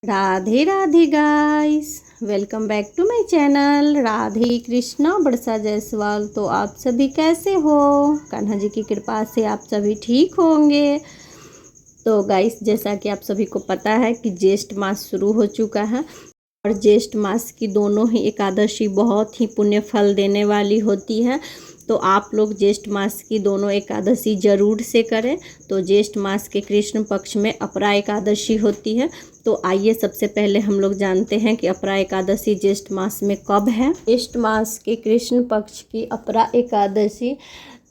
Radhe Radhe guys, welcome back to my channel Radhe Krishna Barsa Jaiswal. तो आप सभी कैसे हो? कान्हा जी की कृपा से आप सभी ठीक होंगे। तो गाइस, जैसा कि आप सभी को पता है कि ज्येष्ठ मास शुरू हो चुका है और ज्येष्ठ मास की दोनों ही एकादशी बहुत ही पुण्य फल देने वाली होती है। तो आप लोग ज्येष्ठ मास की दोनों एकादशी जरूर से करें। तो ज्येष्ठ मास के कृष्ण पक्ष में अपरा एकादशी होती है। तो आइए सबसे पहले हम लोग जानते हैं कि अपरा एकादशी ज्येष्ठ मास में कब है। ज्येष्ठ मास के कृष्ण पक्ष की अपरा एकादशी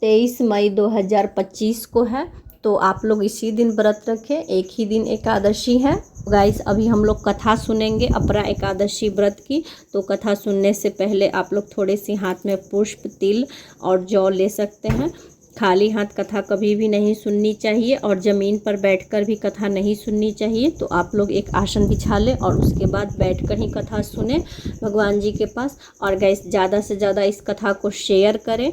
23 मई 2025 को है। तो आप लोग इसी दिन व्रत रखें, एक ही दिन एकादशी है। गाइस, अभी हम लोग कथा सुनेंगे अपरा एकादशी व्रत की। तो कथा सुनने से पहले आप लोग थोड़े से हाथ में पुष्प, तिल और जौ ले सकते हैं। खाली हाथ कथा कभी भी नहीं सुननी चाहिए और ज़मीन पर बैठकर भी कथा नहीं सुननी चाहिए। तो आप लोग एक आसन बिछा लें और उसके बाद बैठकर ही कथा सुने भगवान जी के पास। और गाइस, ज़्यादा से ज़्यादा इस कथा को शेयर करें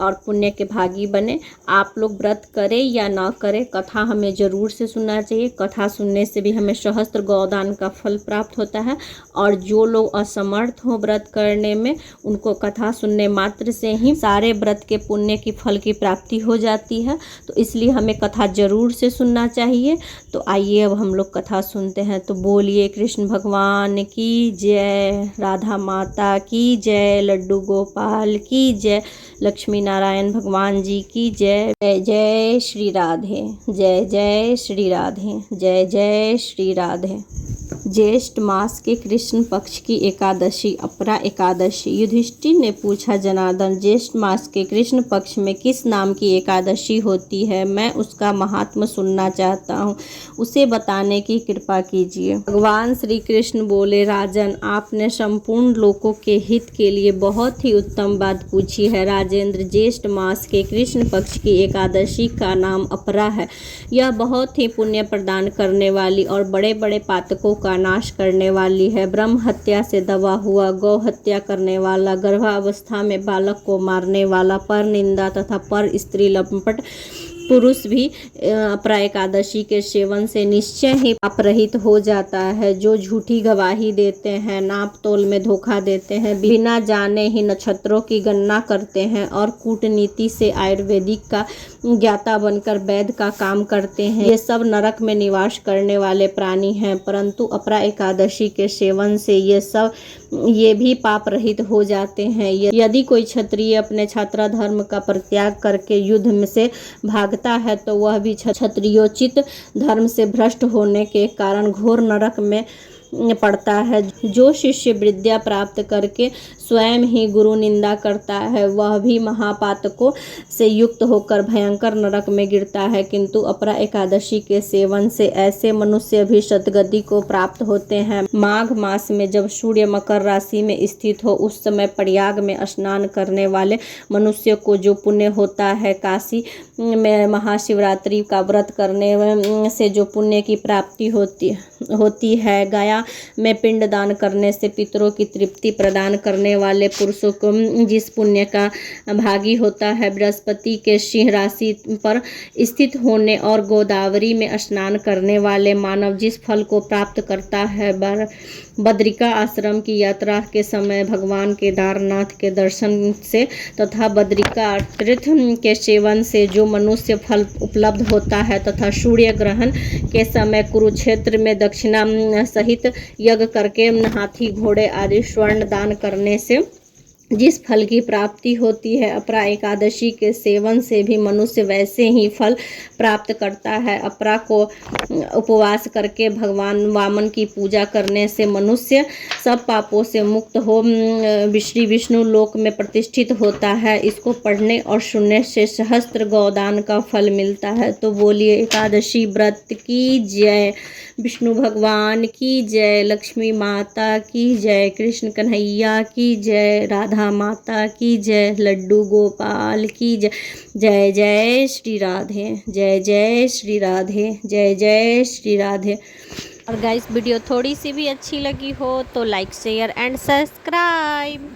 और पुण्य के भागी बने। आप लोग व्रत करें या ना करें, कथा हमें ज़रूर से सुनना चाहिए। कथा सुनने से भी हमें सहस्त्र गौदान का फल प्राप्त होता है। और जो लोग असमर्थ हों व्रत करने में, उनको कथा सुनने मात्र से ही सारे व्रत के पुण्य की फल की प्राप्ति हो जाती है। तो इसलिए हमें कथा ज़रूर से सुनना चाहिए। तो आइए अब हम लोग कथा सुनते हैं। तो बोलिए कृष्ण भगवान की जय, राधा माता की जय, लड्डू गोपाल की जय, लक्ष्मी नारायण भगवान जी की जय। जय जय श्री राधे, जय जय श्री राधे, जय जय श्री राधे। ज्येष्ठ मास के कृष्ण पक्ष की एकादशी अपरा एकादशी। युधिष्ठिर ने पूछा, जनार्दन, ज्येष्ठ मास के कृष्ण पक्ष में किस नाम की एकादशी होती है? मैं उसका महात्म सुनना चाहता हूँ, उसे बताने की कृपा कीजिए। भगवान श्री कृष्ण बोले, राजन, आपने संपूर्ण लोकों के हित के लिए बहुत ही उत्तम बात पूछी है। राजेंद्र, ज्येष्ठ मास के कृष्ण पक्ष की एकादशी का नाम अपरा है। यह बहुत ही पुण्य प्रदान करने वाली और बड़े बड़े पातकों का नाश करने वाली है। ब्रह्म हत्या से दबा हुआ, गौ हत्या करने वाला, गर्भावस्था में बालक को मारने वाला, पर निंदा तथा पर स्त्री लंपट पुरुष भी अपरा एकादशी के सेवन से निश्चय ही पाप रहित हो जाता है। जो झूठी गवाही देते हैं, नाप तोल में धोखा देते हैं, बिना जाने ही नक्षत्रों की गणना करते हैं और कूटनीति से आयुर्वेदिक का ज्ञाता बनकर वैद्य का काम करते हैं, ये सब नरक में निवास करने वाले प्राणी हैं। परंतु अपरा एकादशी के सेवन से ये भी पाप रहित हो जाते हैं। यदि कोई क्षत्रिय अपने छात्रा धर्म का परित्याग करके युद्ध में से भागता है तो वह भी क्षत्रियोचित धर्म से भ्रष्ट होने के कारण घोर नरक में पड़ता है। जो शिष्य विद्या प्राप्त करके स्वयं ही गुरु निंदा करता है, वह भी महापातकों से युक्त होकर भयंकर नरक में गिरता है। किंतु अपरा एकादशी के सेवन से ऐसे मनुष्य भी सद्गति को प्राप्त होते हैं। माघ मास में जब सूर्य मकर राशि में स्थित हो, उस समय प्रयाग में स्नान करने वाले मनुष्य को जो पुण्य होता है, काशी में महाशिवरात्रि का व्रत करने से जो पुण्य की प्राप्ति होती है, गया में पिंड दान करने से पितरों की तृप्ति प्रदान करने वाले पुरुषों को जिस पुण्य का भागी होता है, बृहस्पति के सिंह राशि पर स्थित होने और गोदावरी में स्नान करने वाले मानव जिस फल को प्राप्त करता है, बद्रिका आश्रम की यात्रा के समय भगवान केदारनाथ के दर्शन से तथा बद्रिका तीर्थ के सेवन से जो मनुष्य फल उपलब्ध होता है, तथा सूर्य ग्रहण के समय कुरुक्षेत्र में दक्षिणा सहित यज्ञ करके हाथी घोड़े आदि स्वर्ण दान करने से जिस फल की प्राप्ति होती है, अपरा एकादशी के सेवन से भी मनुष्य वैसे ही फल प्राप्त करता है। अपरा को उपवास करके भगवान वामन की पूजा करने से मनुष्य सब पापों से मुक्त हो श्री विष्णु लोक में प्रतिष्ठित होता है। इसको पढ़ने और सुनने से सहस्त्र गौदान का फल मिलता है। तो बोलिए एकादशी व्रत की जय, विष्णु भगवान की जय, लक्ष्मी माता की जय, कृष्ण कन्हैया की जय, राधा माता की जय, लड्डू गोपाल की जय। जय जय श्री राधे, जय जय श्री राधे, जय जय श्री राधे। और गाइस, वीडियो थोड़ी सी भी अच्छी लगी हो तो लाइक, शेयर एंड सब्सक्राइब।